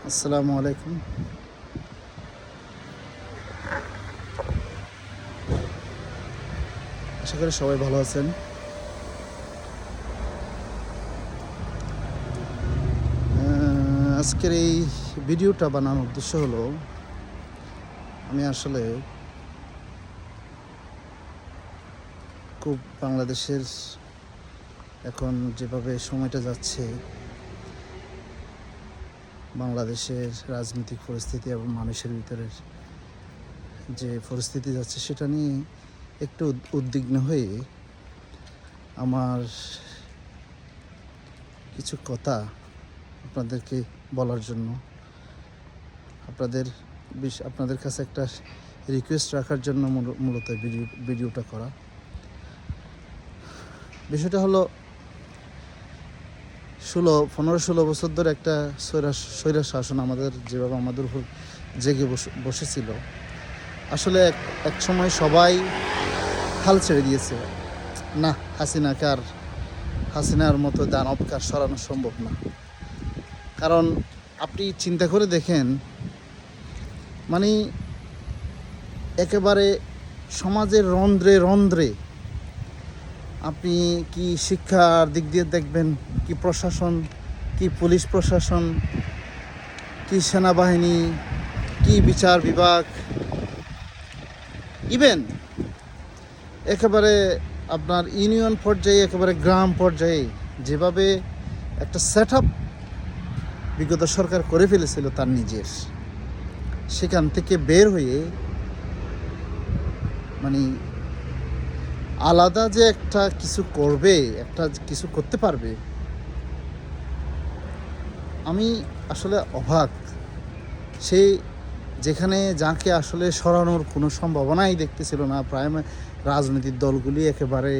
আসসালামু আলাইকুম। আশা করি সবাই ভালো আছেন। আজকের এই ভিডিওটা বানানোর উদ্দেশ্য হলো, আমি আসলে খুব বাংলাদেশের এখন যেভাবে সময়টা যাচ্ছে, বাংলাদেশের রাজনৈতিক পরিস্থিতি এবং মানুষের ভিতরের যে পরিস্থিতি যাচ্ছে সেটা নিয়ে একটু উদ্বিগ্ন হয়ে আমার কিছু কথা আপনাদেরকে বলার জন্য, আপনাদের কাছে একটা রিকোয়েস্ট রাখার জন্য মূলত ভিডিওটা করা। বিষয়টা হলো 15-16 বছর ধরে একটা স্বৈরাচার শাসন যেভাবে আমাদের উপর জেগে বসেছিল। আসলে এক সময় সবাই হাল ছেড়ে দিয়েছে, না হাসিনার মতো দানবকে আর সরানো সম্ভব না। কারণ আপনি চিন্তা করে দেখেন, মানে একেবারে সমাজের রন্ধ্রে রন্ধ্রে আপনি কি শিক্ষার দিক দিয়ে দেখবেন, কি প্রশাসন, কি পুলিশ প্রশাসন, কি সেনাবাহিনী, কি বিচার বিভাগ, ইভেন একেবারে আপনার ইউনিয়ন পর্যায়ে, একেবারে গ্রাম পর্যায়ে যেভাবে একটা সেট আপ বিগত সরকার করে ফেলেছিল তার নিজের, সেখান থেকে বের হয়ে মানে আলাদা যে একটা কিছু করবে, একটা কিছু করতে পারবে, আমি আসলে অবাক। সে যেখানে যাকে আসলে সরানোর কোনো সম্ভাবনাই দেখতেছিল না, প্রায় রাজনৈতিক দলগুলি একেবারে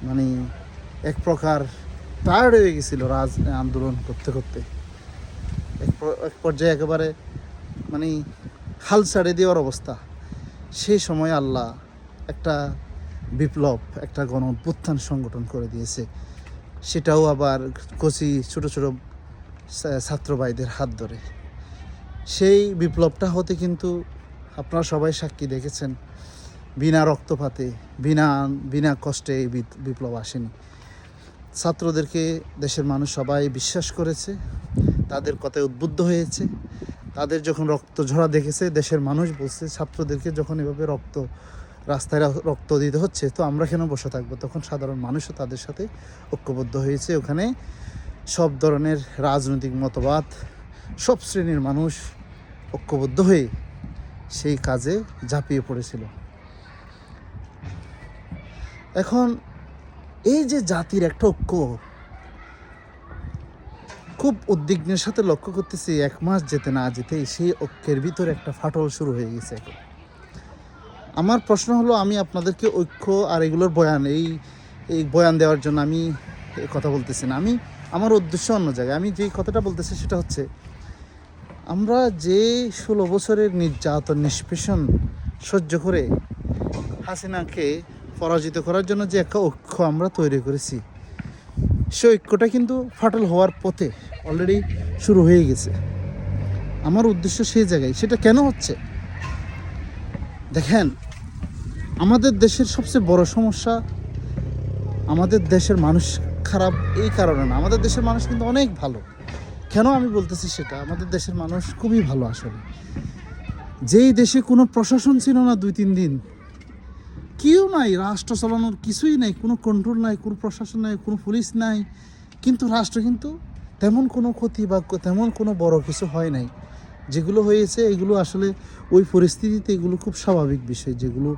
মানে এক প্রকার টায়ার্ড হয়ে গেছিল আন্দোলন করতে করতে। এক পর্যায়ে একেবারে মানে হাল ছাড়ে দেওয়ার অবস্থা। সেই সময় আল্লাহ একটা বিপ্লব, একটা গণ অভ্যুত্থান সংগঠন করে দিয়েছে, সেটাও আবার কচি ছোট ছোট ছাত্র ভাইদের হাত ধরে। সেই বিপ্লবটা হতে কিন্তু আপনারা সবাই সাক্ষী দেখেছেন, বিনা রক্তপাতে, বিনা কষ্টে এই বিপ্লব আসেনি। ছাত্রদেরকে দেশের মানুষ সবাই বিশ্বাস করেছে, তাদের কথায় উদ্বুদ্ধ হয়েছে। তাদের যখন রক্ত ঝরা দেখেছে, দেশের মানুষ বলছে ছাত্রদেরকে যখন এভাবে রাস্তায় রক্ত দিতে হচ্ছে, তো আমরা কেন বসে থাকবো? তখন সাধারণ মানুষও তাদের সাথে ঐক্যবদ্ধ হয়েছে। ওখানে সব ধরনের রাজনৈতিক মতবাদ, সব শ্রেণীর মানুষ ঐক্যবদ্ধ হয়ে সেই কাজে ঝাঁপিয়ে পড়েছিল। এখন এই যে জাতির একটা ঐক্য, খুব উদ্বিগ্নের সাথে লক্ষ্য করতেছি, 1 মাস যেতে না যেতেই সেই ঐক্যের ভিতরে একটা ফাটল শুরু হয়ে গেছে। আমার প্রশ্ন হলো, আমি আপনাদেরকে ঐক্য আর এগুলোর এই বয়ান দেওয়ার জন্য আমি কথা বলতেছি না। আমার উদ্দেশ্য অন্য জায়গায়। আমি যেই কথাটা বলতেছি সেটা হচ্ছে, আমরা যে 16 বছরের নির্যাতন নিষ্পেষণ সহ্য করে হাসিনাকে পরাজিত করার জন্য যে একটা ঐক্য আমরা তৈরি করেছি, সেই ঐক্যটা কিন্তু ফাটল হওয়ার পথে অলরেডি শুরু হয়ে গেছে। আমার উদ্দেশ্য সেই জায়গায়। সেটা কেন হচ্ছে দেখেন, আমাদের দেশের সবচেয়ে বড় সমস্যা, আমাদের দেশের মানুষ খারাপ এই কারণে না। আমাদের দেশের মানুষ কিন্তু অনেক ভালো। কেন আমি বলতেছি সেটা, আমাদের দেশের মানুষ খুবই ভালো। আসলে যেই দেশে কোনো প্রশাসন ছিল না 2-3 দিন, কেউ নাই, রাষ্ট্র চালানোর কিছুই নাই, কোনো কন্ট্রোল নাই, কোনো প্রশাসন নাই, কোনো পুলিশ নাই, কিন্তু রাষ্ট্র কিন্তু তেমন কোনো ক্ষতি বা তেমন কোনো বড় কিছু হয় নাই। যেগুলো হয়েছে এগুলো আসলে ওই পরিস্থিতিতে এগুলো খুব স্বাভাবিক বিষয়, যেগুলো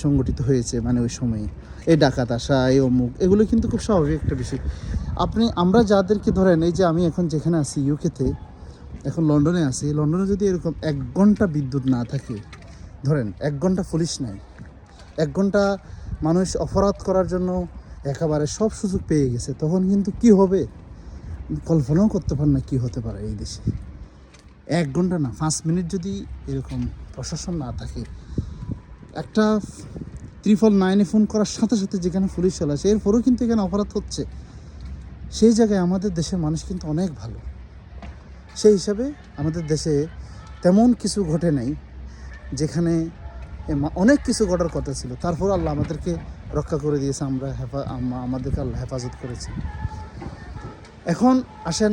সংগঠিত হয়েছে মানে ওই সময়ে এই ডাকাত আসা, এই অমুক, এগুলো কিন্তু খুব স্বাভাবিক একটা বিষয়। আমরা যাদেরকে ধরেন, এই যে আমি এখন যেখানে আছি ইউকেতে, এখন লন্ডনে আছি, লন্ডনে যদি এরকম 1 ঘন্টা বিদ্যুৎ না থাকে, ধরেন 1 ঘন্টা পুলিশ নাই, 1 ঘন্টা মানুষ অপরাধ করার জন্য একেবারে সব সুযোগ পেয়ে গেছে, তখন কিন্তু কি হবে কল্পনাও করতে পারেন না কি হতে পারে এই দেশে। 1 ঘন্টা না, 5 মিনিট যদি এরকম প্রশাসন না থাকে, একটা 999-এ ফোন করার সাথে সাথে যেখানে পুলিশ চলে আসে, এরপরেও কিন্তু এখানে অপরাধ হচ্ছে। সেই জায়গায় আমাদের দেশের মানুষ কিন্তু অনেক ভালো। সেই হিসাবে আমাদের দেশে তেমন কিছু ঘটে নাই, যেখানে অনেক কিছু ঘটার কথা ছিল, তারপর আল্লাহ আমাদেরকে রক্ষা করে দিয়েছে, আমাদেরকে আল্লাহ হেফাজত করেছে। এখন আসেন,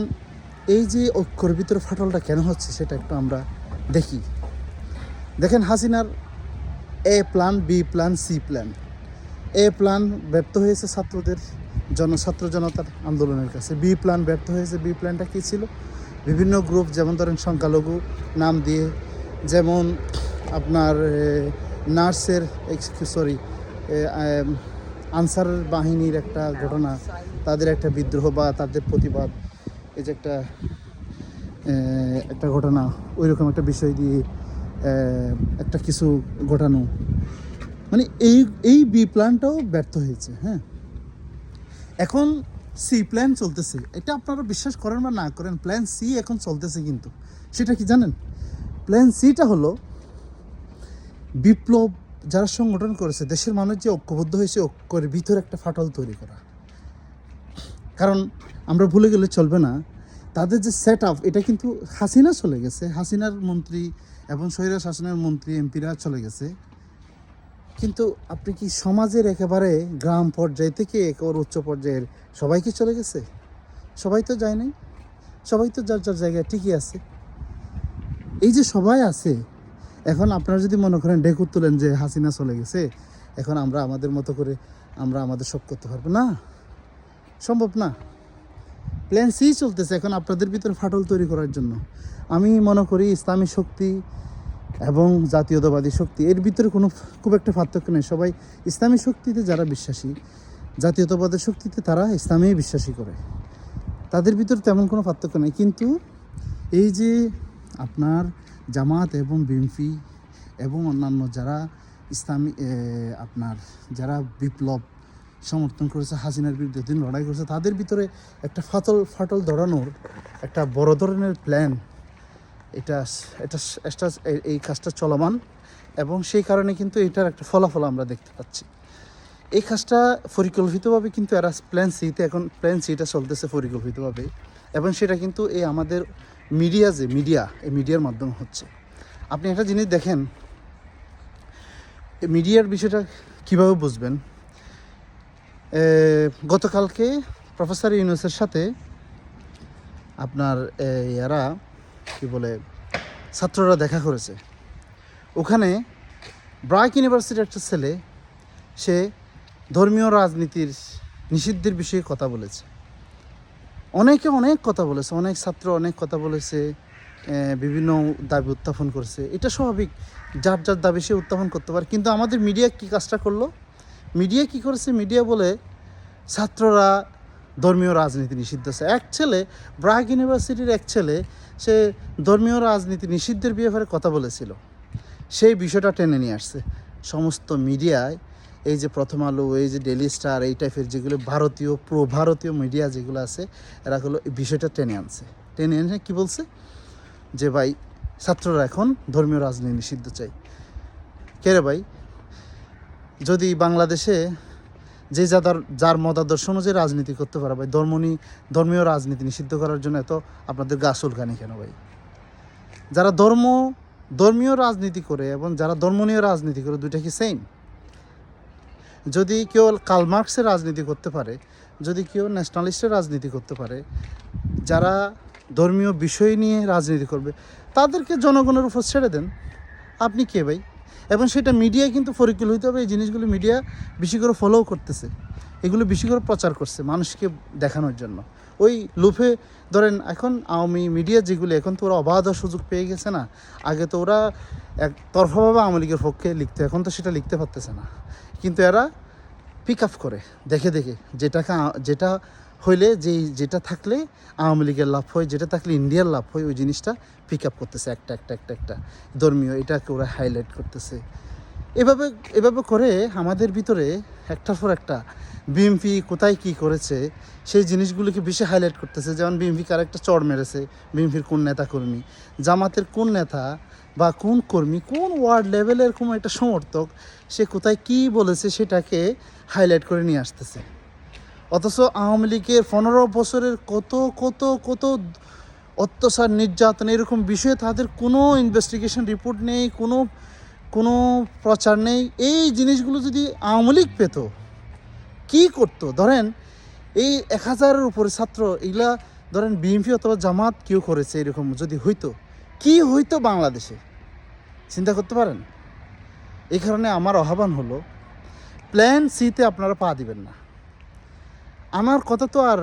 এই যে ঐক্যর ভিতরে ফাটলটা কেন হচ্ছে সেটা একটু আমরা দেখি। দেখেন, হাসিনার A plan, B plan, C plan. A plan ব্যর্থ হয়েছে ছাত্রদের ছাত্র জনতার আন্দোলনের কাছে। বি প্ল্যান ব্যর্থ হয়েছে। বি প্ল্যানটা কী ছিল? বিভিন্ন গ্রুপ, যেমন ধরেন সংখ্যালঘু নাম দিয়ে, যেমন আপনার নার্সের আনসার বাহিনীর একটা ঘটনা, তাদের একটা বিদ্রোহ বা তাদের প্রতিবাদ, এই যে একটা ঘটনা, ওই রকম একটা বিষয় দিয়ে একটা কিছু ঘটানো, মানে এই বি প্ল্যানটাও ব্যর্থ হয়েছে। হ্যাঁ, এখন সি প্ল্যান চলতেছে। এটা আপনারা বিশ্বাস করেন বা না করেন, প্ল্যান সি এখন চলতেছে। কিন্তু সেটা কি জানেন? প্ল্যান সিটা হলো বিপ্লব যারা সংগঠন করেছে, দেশের মানুষ যে ঐক্যবদ্ধ হয়েছে, ঐক্যের ভিতরে একটা ফাটল তৈরি করা। কারণ আমরা ভুলে গেলে চলবে না, তাদের যে সেট আপ, এটা কিন্তু হাসিনা চলে গেছে, হাসিনার মন্ত্রী এবং স্বৈর শাসনের মন্ত্রী এমপিরা চলে গেছে, কিন্তু আপনি কি সমাজের একেবারে গ্রাম পর্যায় থেকে একেবারে উচ্চ পর্যায়ের সবাই কি চলে গেছে? সবাই তো যায় নাই, সবাই তো যার যার জায়গায় ঠিকই আছে। এই যে সবাই আছে, এখন আপনারা যদি মনে করেন ঢেকুর তুলেন যে হাসিনা চলে গেছে, এখন আমরা আমাদের মতো করে আমরা আমাদের সব করতে পারবো না, সম্ভব না। প্ল্যান সি চলতেছে এখন আপনাদের ভিতরে ফাটল তৈরি করার জন্য। আমি মনে করি ইসলামী শক্তি এবং জাতীয়তাবাদী শক্তি এর ভিতরে খুব একটা পার্থক্য নেই। সবাই ইসলামী শক্তিতে যারা বিশ্বাসী, জাতীয়তাবাদের শক্তিতে তারা ইসলামে বিশ্বাসী করে, তাদের ভিতরে তেমন কোনো পার্থক্য নেই। কিন্তু এই যে আপনার জামাত এবং বিএনপি এবং অন্যান্য যারা ইসলামী আপনার যারা বিপ্লব সমর্থন করেছে, হাসিনার বিরুদ্ধে দিন লড়াই করেছে, তাদের ভিতরে একটা ফাটল ধরানোর একটা বড় ধরনের প্ল্যান, এটা এটা এটা এই কাজটা চলমান, এবং সেই কারণে কিন্তু এটার একটা ফলাফল আমরা দেখতে পাচ্ছি। এই কাজটা পরিকল্পিতভাবে কিন্তু এরা প্ল্যান সিতে, এখন প্ল্যান সিটা চলতেছে পরিকল্পিতভাবে, এবং সেটা কিন্তু এই আমাদের মিডিয়া, এই মিডিয়ার মাধ্যমে হচ্ছে। আপনি একটা জিনিস দেখেন, মিডিয়ার বিষয়টা কীভাবে বুঝবেন। গতকালকে প্রফেসর ইউনূসের সাথে আপনার এরা কি বলে ছাত্ররা দেখা করেছে। ওখানে ব্রাক ইউনিভার্সিটির একটা ছেলে, সে ধর্মীয় রাজনীতির নিষিদ্ধের বিষয়ে কথা বলেছে। অনেকে অনেক কথা বলেছে, অনেক ছাত্র অনেক কথা বলেছে, বিভিন্ন দাবি উত্থাপন করেছে। এটা স্বাভাবিক, যার যার দাবি সে উত্থাপন করতে পারে। কিন্তু আমাদের মিডিয়া কী কাজটা করলো? মিডিয়া কী করেছে? মিডিয়া বলে ছাত্ররা ধর্মীয় রাজনীতি নিষিদ্ধ আছে। এক ছেলে, ব্রাক ইউনিভার্সিটির এক ছেলে, সে ধর্মীয় রাজনীতি নিষিদ্ধের ব্যাপারে কথা বলেছিল, সেই বিষয়টা টেনে নিয়ে আসছে সমস্ত মিডিয়ায়। এই যে প্রথম আলো, এই যে ডেইলি স্টার, এই টাইপের যেগুলো ভারতীয় মিডিয়া যেগুলো আছে, এরা হলো এই বিষয়টা টেনে এনে কী বলছে যে ভাই ছাত্ররা এখন ধর্মীয় রাজনীতি নিষিদ্ধ চাই। কে রে ভাই? যদি বাংলাদেশে যে যার মতাদর্শ অনুযায়ী রাজনীতি করতে পারে ভাই, ধর্মীয় রাজনীতি নিষিদ্ধ করার জন্য এত আপনাদের গা চুলকানি কেন ভাই? যারা ধর্মীয় রাজনীতি করে এবং যারা ধর্মনীয় রাজনীতি করে, দুইটা কি সেম? যদি কেউ কার্ল মার্কসের রাজনীতি করতে পারে, যদি কেউ ন্যাশনালিস্টের রাজনীতি করতে পারে, যারা ধর্মীয় বিষয় নিয়ে রাজনীতি করবে, তাদেরকে জনগণের উপর ছেড়ে দেন। আপনি কে ভাই? এবং সেটা মিডিয়া কিন্তু পরিকল্পিতভাবে এই জিনিসগুলো মিডিয়া বেশি করে ফলো করতেছে, এগুলো বেশি করে প্রচার করছে মানুষকে দেখানোর জন্য। ওই লুফে ধরেন এখন আওয়ামী মিডিয়া যেগুলো, এখন তো ওরা অবাধ সুযোগ পেয়ে গেছে না। আগে তো ওরা একতরফাভাবে আওয়ামী লীগের পক্ষে লিখতে, এখন তো সেটা লিখতে পারতেছে না। কিন্তু এরা পিক আপ করে দেখে যেটা হইলে যেটা থাকলে আওয়ামী লীগের লাভ হয়, যেটা থাকলে ইন্ডিয়ার লাভ হয়, ওই জিনিসটা পিক আপ করতেছে একটা ধর্মীয়, এটাকে ওরা হাইলাইট করতেছে। এভাবে করে আমাদের ভিতরে একটার পর একটা বিএনপি কোথায় কী করেছে সেই জিনিসগুলোকে বেশি হাইলাইট করতেছে। যেমন বিএনপি কার একটা চড় মেরেছে, বিএনপির কোন নেতা কর্মী, জামাতের কোন নেতা বা কোন কর্মী, কোন ওয়ার্ড লেভেলের কোনো একটা সমর্থক, সে কোথায় কী বলেছে সেটাকে হাইলাইট করে নিয়ে আসতেছে। অথচ আওয়ামী লীগের 15 বছরের কত অত্যাচার নির্যাতন এরকম বিষয়ে তাদের কোনো ইনভেস্টিগেশন রিপোর্ট নেই, কোনো কোনো প্রচার নেই। এই জিনিসগুলো যদি আওয়ামী লীগ পেত, কী করতো? ধরেন এই 1000-এর উপরে ছাত্র, এগুলা ধরেন বিএনপি অথবা জামাত কেউ করেছে, এরকম যদি হইতো, কি হইতো বাংলাদেশে চিন্তা করতে পারেন? এই কারণে আমার আহ্বান হলো, প্ল্যান সিতে আপনারা পা দিবেন না। আমার কথা তো আর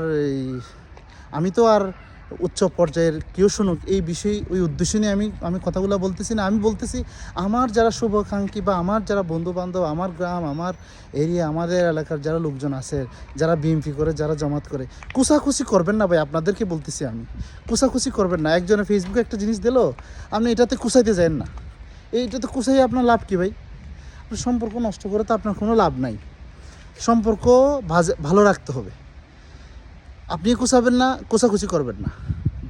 আমি তো আর উচ্চ পর্যায়ের কেউ শুনুক এই বিষয়ে ওই উদ্দেশ্য নিয়ে আমি কথাগুলো বলতেছি না। আমি বলতেছি আমার যারা শুভাকাঙ্ক্ষী বা আমার যারা বন্ধুবান্ধব, আমার গ্রাম, আমার এরিয়া, আমাদের এলাকার যারা লোকজন আছে, যারা বিএমপি করে, যারা জামাত করে, কুসাকুসি করবেন না ভাই। আপনাদেরকে বলতেছি আমি, কুসাকুসি করবেন না। একজনে ফেসবুকে একটা জিনিস দিল, আপনি এটাতে কুসাইতে যান না। এইটাতে কুসাই আপনার লাভ কী ভাই? সম্পর্ক নষ্ট করে তো আপনার কোনো লাভ নাই। সম্পর্ক ভালো রাখতে হবে। আপনি কুচাবেন না, কোচাকুচি করবেন না।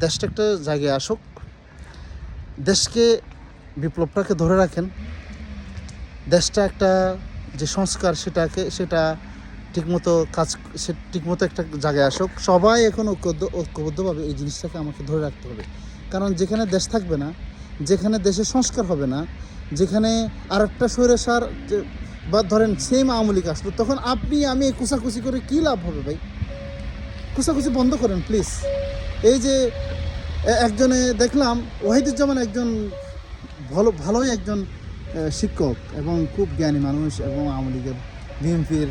দেশটা একটা জায়গায় আসুক, দেশকে বিপ্লবটাকে ধরে রাখেন। দেশটা একটা যে সংস্কার সেটা ঠিকমতো ঠিকমতো একটা জায়গায় আসুক। সবাই এখন ঐক্যবদ্ধভাবে এই জিনিসটাকে আমাকে ধরে রাখতে হবে। কারণ যেখানে দেশ থাকবে না, যেখানে দেশের সংস্কার হবে না, যেখানে আর একটা স্বৈরাচার বা ধরেন সেম আওয়ামী লীগ আসলো, তখন আপনি আমি এই কুচাকুচি করে কী লাভ হবে ভাই? কুচাকুচি বন্ধ করেন প্লিজ। এই যে একজনে দেখলাম ওয়াহিদুজ্জামান একজন ভালোই একজন শিক্ষক এবং খুব জ্ঞানী মানুষ এবং আওয়ামী লীগের বিএনপির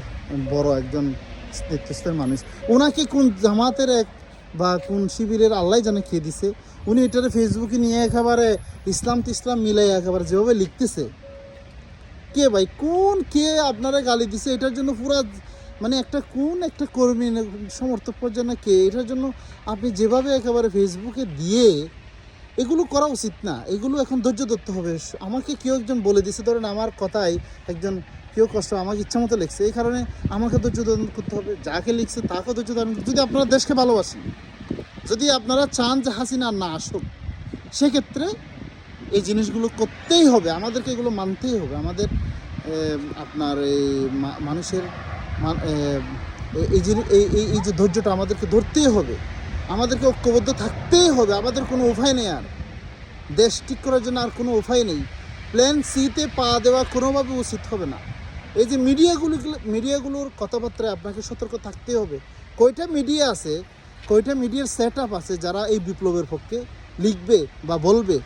বড় একজন নেতৃত্বের মানুষ। ওনাকে কোন জামাতের বা কোন শিবিরের আল্লাহ জানে খেয়ে দিছে, উনি এটারে ফেসবুকে নিয়ে একেবারে ইসলাম মিলাই একেবারে যেভাবে লিখতেছে, কে ভাই কে আপনারা গালি দিছে এটার জন্য? পুরা মানে একটা কর্মী সমর্থক পর্যন্ত কে? এটার জন্য আপনি যেভাবে একেবারে ফেসবুকে দিয়ে এগুলো করা উচিত না। এগুলো এখন ধৈর্য ধরতে হবে। আমাকে কেউ একজন বলে দিছে, ধরেন আমার কথাই একজন কেউ কষ্ট আমাকে ইচ্ছা মতো লিখছে, এই কারণে আমাকে ধৈর্য ধারণ করতে হবে। যাকে লিখছে তাকে ধৈর্য ধারণ। যদি আপনারা দেশকে ভালোবাসেন, যদি আপনারা চান যে হাসিনা না আসুক, সেক্ষেত্রে এই জিনিসগুলো করতেই হবে, আমাদেরকে এগুলো মানতেই হবে। আমাদের আপনার এই মানুষের এই যে ধৈর্যটা আমাদেরকে ধরতেই হবে, আমাদেরকে ঐক্যবদ্ধ থাকতেই হবে। আমাদের কোনো উপায় নেই, আর দেশ ঠিক করার জন্য আর কোনো উপায় নেই। প্ল্যান সিতে পা দেওয়া কোনোভাবে উচিত হবে না। এই যে মিডিয়াগুলোর কথাবার্তায় আপনাকে সতর্ক থাকতেই হবে। কয়টা মিডিয়া আছে, কয়টা মিডিয়ার সেট আপ আছে যারা এই বিপ্লবের পক্ষে লিখবে বা বলবে,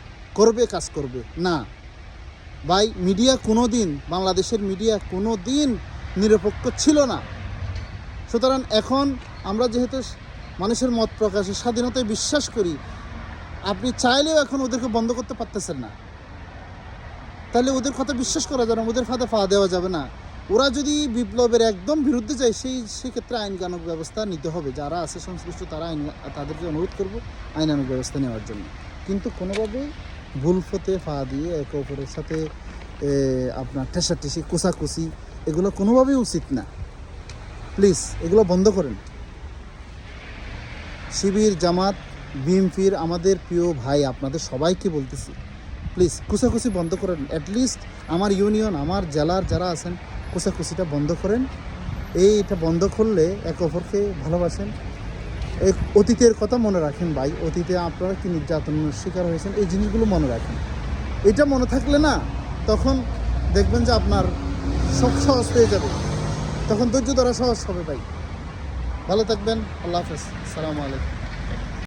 কাজ করবে না ভাই। মিডিয়া কোনো দিন, বাংলাদেশের মিডিয়া কোনো দিন নিরপেক্ষ ছিল না। সুতরাং এখন আমরা যেহেতু মানুষের মত প্রকাশের স্বাধীনতায় বিশ্বাস করি, আপনি চাইলেও এখন ওদেরকে বন্ধ করতে পারতেছেন না। তাহলে ওদের কথা বিশ্বাস করা যাবে না, ওদের ফাঁদে পা দেওয়া যাবে না। ওরা যদি বিপ্লবের একদম বিরুদ্ধে যায়, সেক্ষেত্রে আইনকানুক ব্যবস্থা নিতে হবে। যারা আছে সংশ্লিষ্ট তাদেরকে অনুরোধ করব আইনানুক ব্যবস্থা নেওয়ার জন্য। কিন্তু কোনোভাবেই ভুল পথে পা দিয়ে একে অপরের সাথে আপনার ঠেসাঠেসি, কোসাকুসি এগুলো কোনোভাবেই উচিত না। প্লিজ এগুলো বন্ধ করেন। শিবির, জামাত, বিএনপির আমাদের প্রিয় ভাই, আপনাদের সবাইকে বলতেছি, প্লিজ কুসাকুসি বন্ধ করেন। অ্যাটলিস্ট আমার ইউনিয়ন, আমার জেলার যারা আছেন, কুসাকুসিটা বন্ধ করেন। এইটা বন্ধ করলে একে অপরকে ভালোবাসেন। অতীতের কথা মনে রাখেন ভাই, অতীতে আপনারা কি নির্যাতনের শিকার হয়েছেন, এই জিনিসগুলো মনে রাখেন। এটা মনে থাকলে না, তখন দেখবেন যে আপনার সব সহজ হয়ে যাবে, তখন ধৈর্য ধরা সহজ হবে ভাই। ভালো থাকবেন। আল্লাহ হাফেজ। আসসালামু আলাইকুম।